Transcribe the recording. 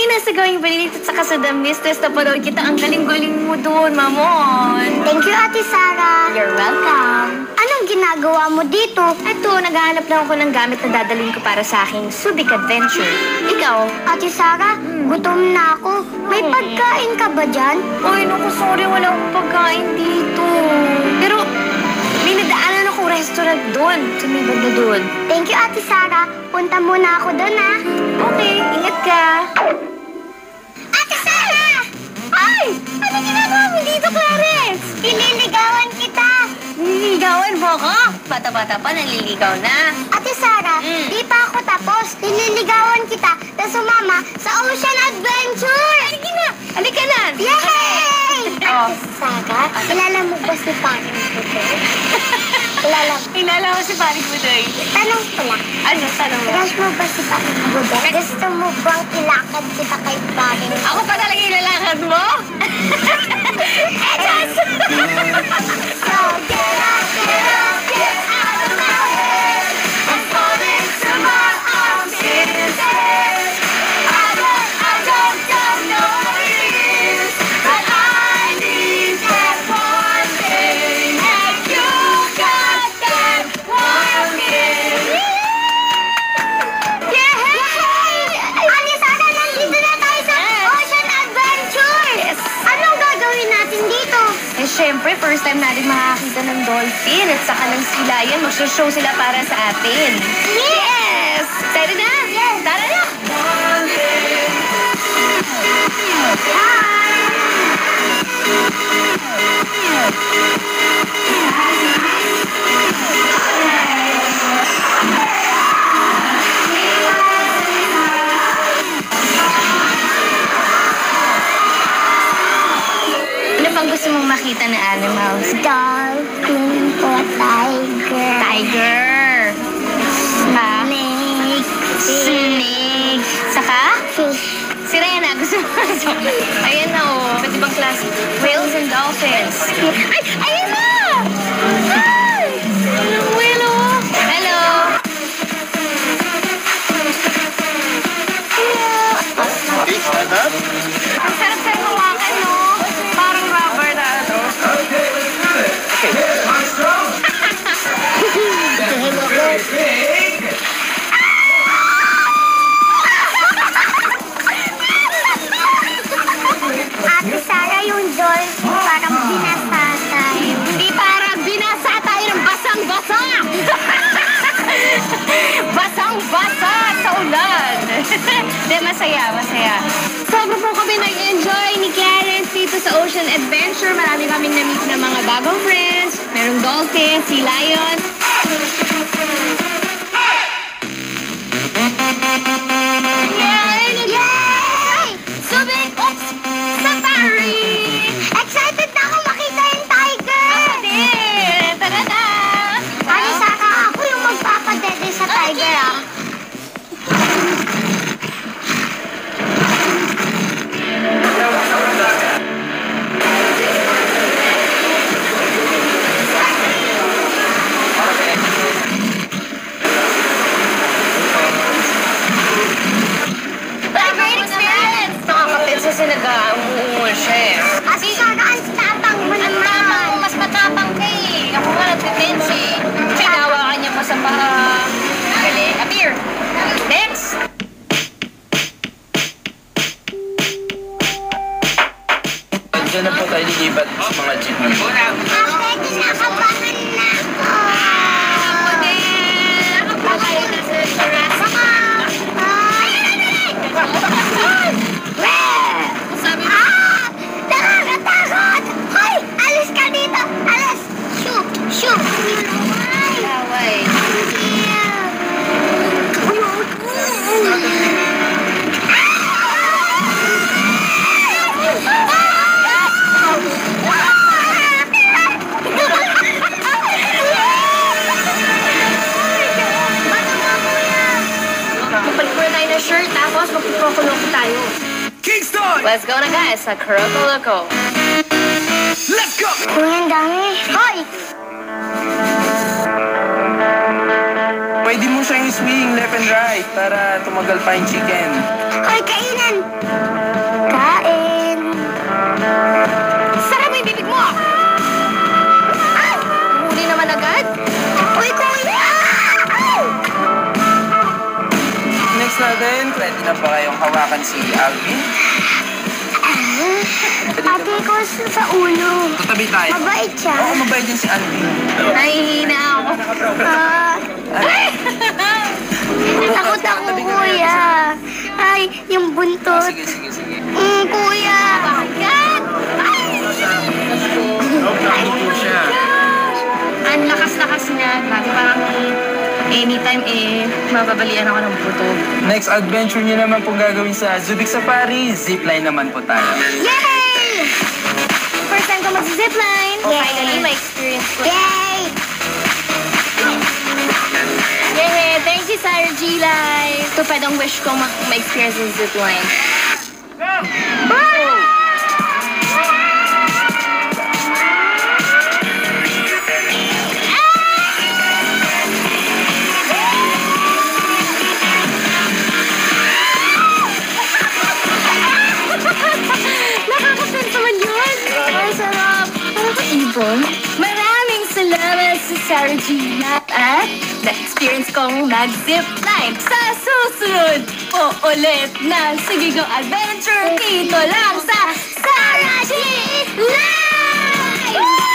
nasa gawing balilit at saka sa The Mistress na panood kita. Ang galing-galing mo doon, Mamon. Thank you, Ate Sarah. You're welcome. Anong ginagawa mo dito? Eto, naghahanap lang ako ng gamit na dadalhin ko para sa aking Subic Adventure. Ikaw? Ate Sarah, gutom na ako. May pagkain ka ba dyan? Ay, naku, sorry. Wala akong pagkain dito. Pero, may nadaanan akong restaurant doon. Sumibad na doon. Thank you, Ate Sarah. Punta muna ako doon, ha? Okay, ingat ka. Ate Sarah! Ay! Ano ginagawa mo dito, Clarence? Nililigawan kita. Nililigawan mo ako? Bata-bata pa, naliligaw na. Ate Sarah, di pa ako tapos. Nililigawan kita na sumama sa Ocean Adventure. Halika na! Halika na! Yay! Oh. Ate Sarah, kilala mo ba si Paring Budoy? Kilala mo? Kilala ko si Paring Budoy. Tanong ko lang. Ano? Tanong mo? Crush mo ba si Paring Budoy? Gusto mo bang ilakad kita kay Paring Budoy? Ako pa talaga ilalakad mo? So get up, get out of my way and fall into my arms instead. I don't know what it is, but I need that one thing, and you got that one thing. Yay! Ate Sarah, nandito na tayo sa Ocean Adventure! Yes. Anong gagawin natin dito? Eh, syempre, first time natin makakita ng dolphin at saka ng silayan. Mag-show sila para sa atin. Yes! Excited na? Yes. Tara na! Ano pang gusto mong makita na animals? Dolphin o tiger. Tiger! Ha? Snake. Snake! Saka? Fish. Sirena, gusto mo? Ayan na, oh. Iba't ibang klase. Whales and dolphins. Ay! Ayun na! Ay! Anong whale, oh? Hello! Ang sarap sa hawakan, no? Parang rubber na, ano? Ate Sarah, yung dolphin parang binasatay. Hindi parang binasa tayo ng basang-basa! Basang-basa sa ulan! Hindi, masaya, masaya. Sobra po kami nag-enjoy ni Clarence dito sa Ocean Adventure. Marami kaming na-meet na mga bagong friends. Merong dolphin, sea lion. Yay! Yay! Subic! Oops! Safari! Excited na ako makita yung tiger! Ako din! Tara na! Ate Sarah, ako yung magpapadede sa tiger, ah. Great experience! Nakakapit sa sinaga-umuungol siya eh. Ate Sarah, ang tapang mo Ang naman. tapang mo, mas matapang ka eh. Ako nga nagtitense eh. Pinawakan niya pa sa para... Galing. Appear! Next! Diyan na po tayo lilipat sa mga jeepney. Ate, kinakabahan na ako. Ako din! Ako kayo na sa Jurassic Park. Sabi mo, Nakakatakot! Hoy! Alis ka dito! Alis! Shoot! Shoot! laway. Magpalit muna tayo ng shirt, tapos magpuprokoloko tayo. Kingston! Let's go na guys, sa Kuroko Loco. Let's go! Uy, ang dami. Hoy! Pwede mo siyang swing left and right para tumagal pa yung chicken. Hoy, kainan! Kain! Sarap mo yung bibig mo! Huli naman agad. Uy, kuya! Next natin, ready na ba kayong hawakan si Alvin? Ate ko sa ulo. Tatabi tayo. Mabait siya. Oo, mabait din si Alvin. Nahihina ako. Takot ako, kuya. Ay, yung buntot. Sige, sige, sige. Kuya. Bakit? Ano po siya? Ang lakas-lakas niya. Parang anytime mababalian ako ng puto. Next adventure niyo naman pong gagawin sa Zubik Safari, zipline naman po tayo. Yay! First time ko mag-zipline. Yay! Finally, may experience ko. Yay! Yay! Thank you, Sarah G. Live. Ito pwedeng wish ko ma-experience ng zipline. Nakakapin naman yun. Ang sarap. Parang ka-ibon. Maraming salamat sa Sarah G. At na-experience kong mag-zipline. Sa susunod po ulit na Sigigong Adventure dito lang sa Sarah G. Live!